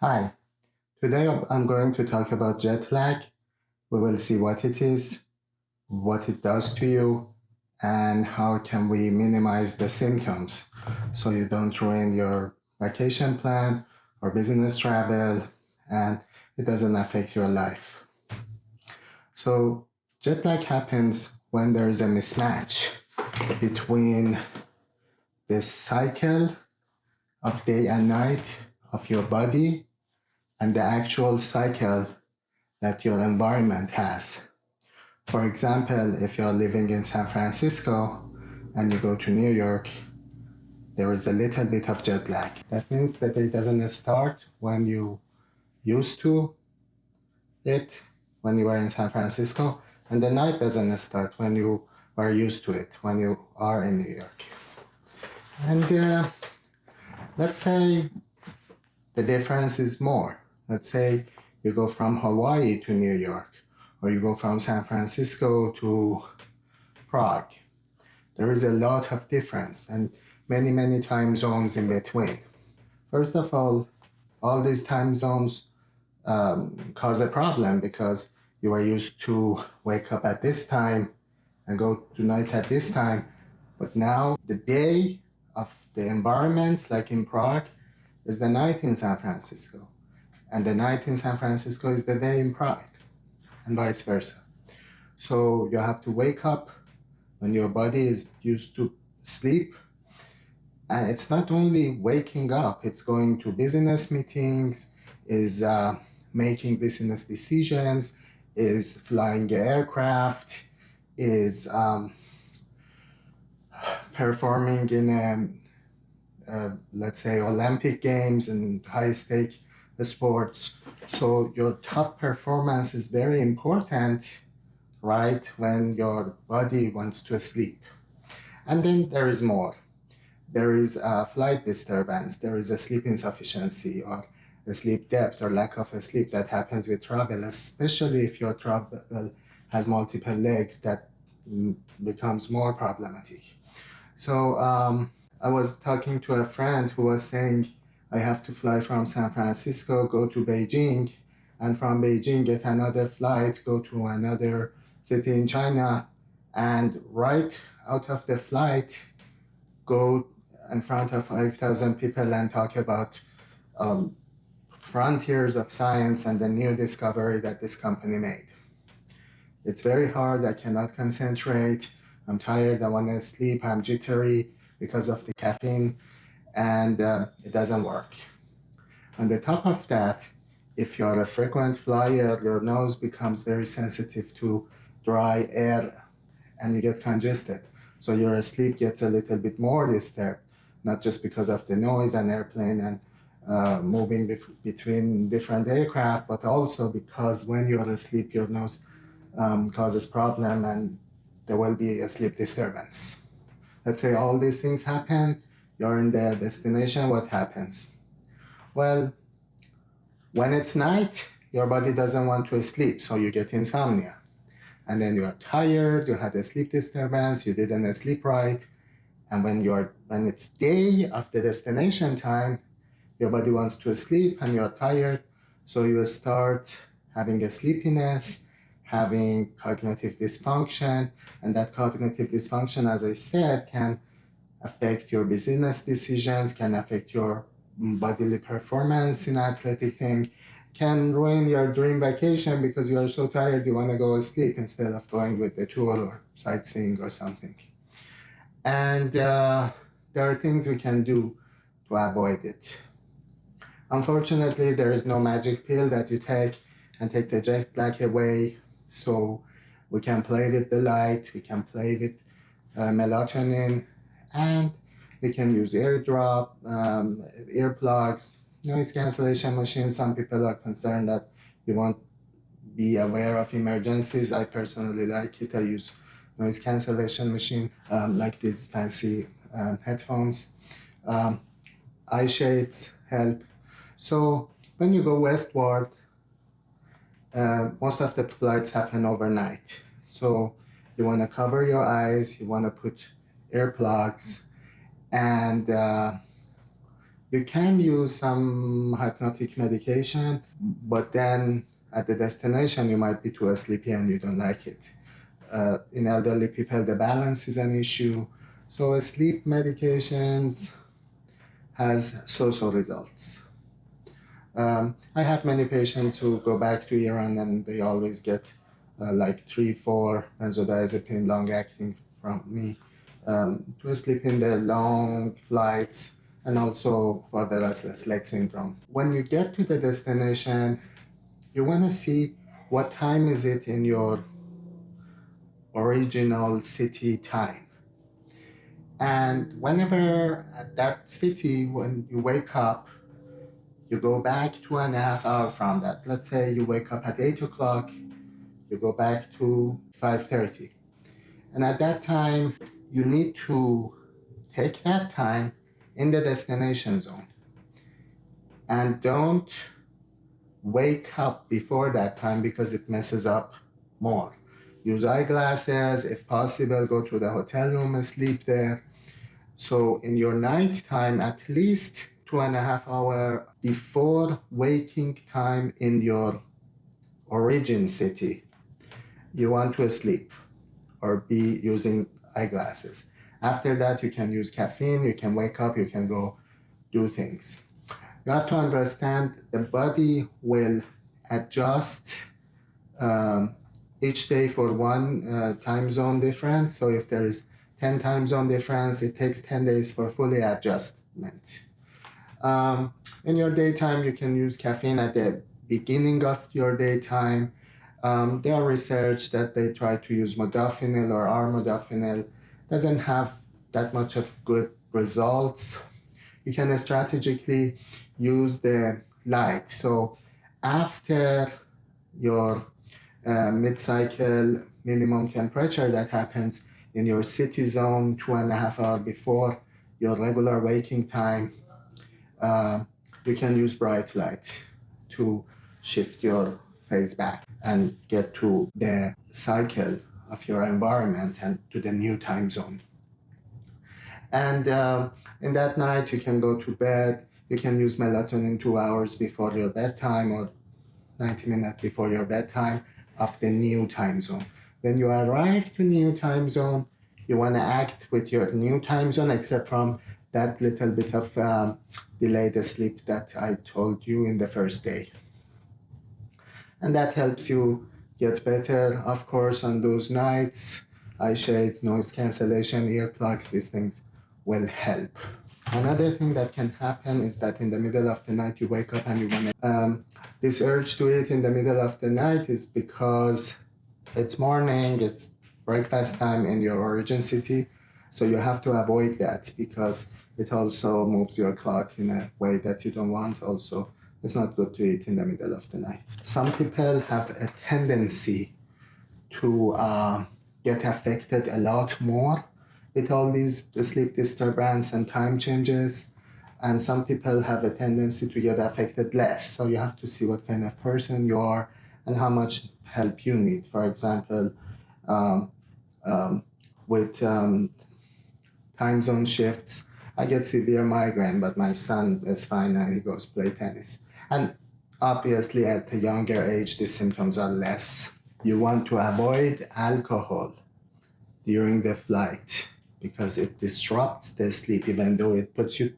Hi, today I'm going to talk about jet lag. We will see what it is, what it does to you, and how can we minimize the symptoms so you don't ruin your vacation plan or business travel and it doesn't affect your life. So jet lag happens when there is a mismatch between this cycle of day and night of your body and the actual cycle that your environment has. For example, if you're living in San Francisco and you go to New York, there is a little bit of jet lag. That means that it doesn't start when you used to it when you were in San Francisco, and the night doesn't start when you are used to it when you are in New York. And let's say the difference is more. Let's say you go from Hawaii to New York, or you go from San Francisco to Prague. There is a lot of difference and many time zones in between. First of all these time zones cause a problem because you are used to wake up at this time and go to night at this time. But now the day of the environment, like in Prague, is the night in San Francisco. And the night in San Francisco is the day in Prague, and vice versa. So you have to wake up when your body is used to sleep. And it's not only waking up, it's going to business meetings, is making business decisions, is flying aircraft, is performing in let's say Olympic Games and high-stake sports. So your top performance is very important, right, when your body wants to sleep. And then there is more. There is a flight disturbance, there is a sleep insufficiency or a sleep debt or lack of sleep that happens with travel, especially if your travel has multiple legs, that becomes more problematic. So I was talking to a friend who was saying, I have to fly from San Francisco, go to Beijing, and from Beijing get another flight, go to another city in China, and right out of the flight, go in front of 5,000 people and talk about frontiers of science and the new discovery that this company made. It's very hard, I cannot concentrate, I'm tired, I want to sleep, I'm jittery because of the caffeine, and it doesn't work. On the top of that, if you're a frequent flyer, your nose becomes very sensitive to dry air and you get congested. So your sleep gets a little bit more disturbed, not just because of the noise and airplane and moving between different aircraft, but also because when you're asleep, your nose causes problem and there will be a sleep disturbance. Let's say all these things happen, you're in the destination, what happens? Well, when it's night, your body doesn't want to sleep, so you get insomnia. And then you are tired, you had a sleep disturbance, you didn't sleep right, and when it's day of the destination time, your body wants to sleep and you're tired, so you start having a sleepiness, having cognitive dysfunction, and that cognitive dysfunction, as I said, can affect your business decisions, can affect your bodily performance in athletic thing, can ruin your dream vacation because you are so tired you want to go sleep instead of going with the tour or sightseeing or something. And there are things we can do to avoid it. Unfortunately, there is no magic pill that you take and take the jet lag away. So we can play with the light, we can play with melatonin, and we can use eardrop, earplugs, noise cancellation machines. Some people are concerned that you won't be aware of emergencies. I personally like it. I use noise cancellation machine, like these fancy headphones. Eye shades help. So when you go westward, most of the flights happen overnight. So you want to cover your eyes, you want to put earplugs, and You can use some hypnotic medication, but then at the destination, you might be too sleepy and you don't like it. In elderly people, the balance is an issue. So sleep medications has so-so results. I have many patients who go back to Iran and they always get like 3-4 benzodiazepine long-acting from me to sleep in the long flights and also for the restless leg syndrome. When you get to the destination, you want to see what time is it in your original city time. And whenever at that city, when you wake up, you go back 2.5 hours from that. Let's say you wake up at 8 o'clock, you go back to 5:30. And at that time, you need to take that time in the destination zone. And don't wake up before that time because it messes up more. Use eyeglasses, if possible, go to the hotel room and sleep there. So in your night time, at least 2.5 hours before waking time in your origin city, you want to sleep or be using eyeglasses. After that, you can use caffeine, you can wake up, you can go do things. You have to understand the body will adjust each day for one time zone difference. So if there is 10 time zone difference, it takes 10 days for fully adjustment. In your daytime, you can use caffeine at the beginning of your daytime. There are research that they try to use modafinil or armodafinil. Doesn't have that much of good results. You can strategically use the light. So after your mid-cycle minimum temperature that happens in your city zone 2.5 hours before your regular waking time, you can use bright light to shift your phase back and get to the cycle of your environment and to the new time zone. And in that night, you can go to bed. You can use melatonin 2 hours before your bedtime or 90 minutes before your bedtime of the new time zone. When you arrive to new time zone, you want to act with your new time zone, except from that little bit of delayed sleep that I told you in the first day. And that helps you get better, of course, on those nights. Eye shades, noise cancellation, earplugs, these things will help. Another thing that can happen is that in the middle of the night you wake up and you want to... this urge to eat in the middle of the night is because it's morning, it's breakfast time in your origin city, so you have to avoid that because it also moves your clock in a way that you don't want. Also, it's not good to eat in the middle of the night. Some people have a tendency to get affected a lot more with all these sleep disturbance and time changes, and some people have a tendency to get affected less. So you have to see what kind of person you are and how much help you need. For example, with time zone shifts, I get severe migraine, but my son is fine and he goes play tennis. And obviously at a younger age, these symptoms are less. You want to avoid alcohol during the flight because it disrupts the sleep, even though it puts you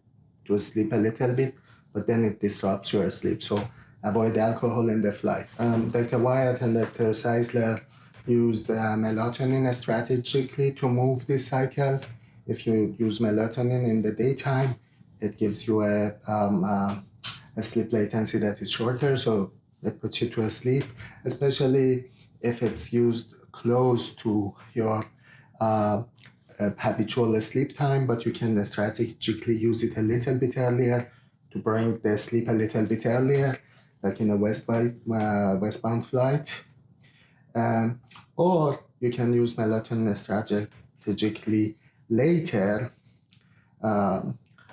to sleep a little bit, but then it disrupts your sleep. So avoid alcohol in the flight. Dr. Wyatt and Dr. Seisler used melatonin strategically to move these cycles. If you use melatonin in the daytime, it gives you a sleep latency that is shorter, so it puts you to sleep, especially if it's used close to your habitual sleep time, but you can strategically use it a little bit earlier to bring the sleep a little bit earlier, like in a westbound flight. Or you can use melatonin strategically later,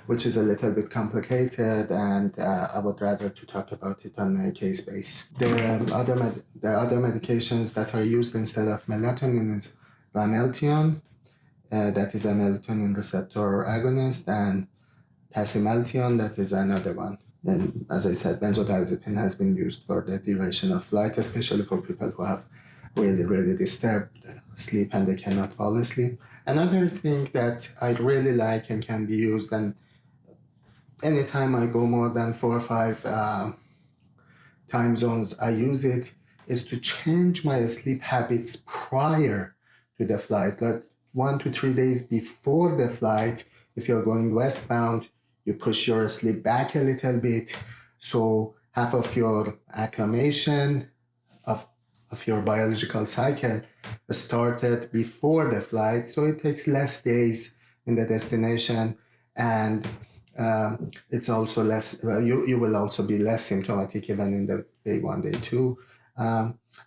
which is a little bit complicated, and I would rather to talk about it on a case base. The other medications that are used instead of melatonin is Rameltion, that is a melatonin receptor agonist, and tasimelteon, that is another one. And as I said, benzodiazepine has been used for the duration of flight, especially for people who have really, really disturbed sleep and they cannot fall asleep. Another thing that I really like and can be used, and anytime I go more than 4 or 5 time zones, I use it, is to change my sleep habits prior to the flight. Like 1 to 3 days before the flight, if you're going westbound, you push your sleep back a little bit. So half of your acclimation of your biological cycle started before the flight. So it takes less days in the destination, and it's also less, you will also be less symptomatic even in the day 1, day 2.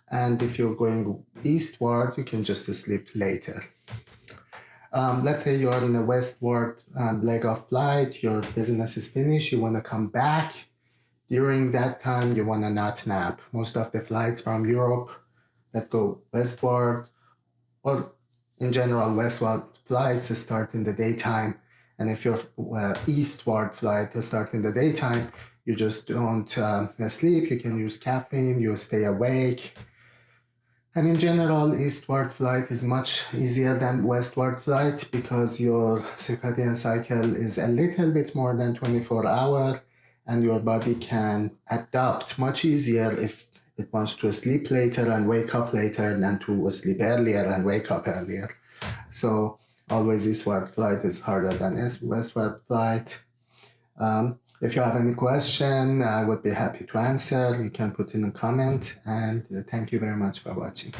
And if you're going eastward, you can just sleep later. Let's say you're in a westward leg of flight, your business is finished, you want to come back. During that time, you want to not nap. Most of the flights from Europe that go westward, or in general, westward flights start in the daytime. And if your eastward flight start in the daytime, you just don't sleep. You can use caffeine, you stay awake. And in general, eastward flight is much easier than westward flight because your circadian cycle is a little bit more than 24 hours, and your body can adapt much easier if it wants to sleep later and wake up later than to sleep earlier and wake up earlier. So always eastward flight is harder than westward flight. If you have any question, I would be happy to answer. You can put in a comment, and thank you very much for watching.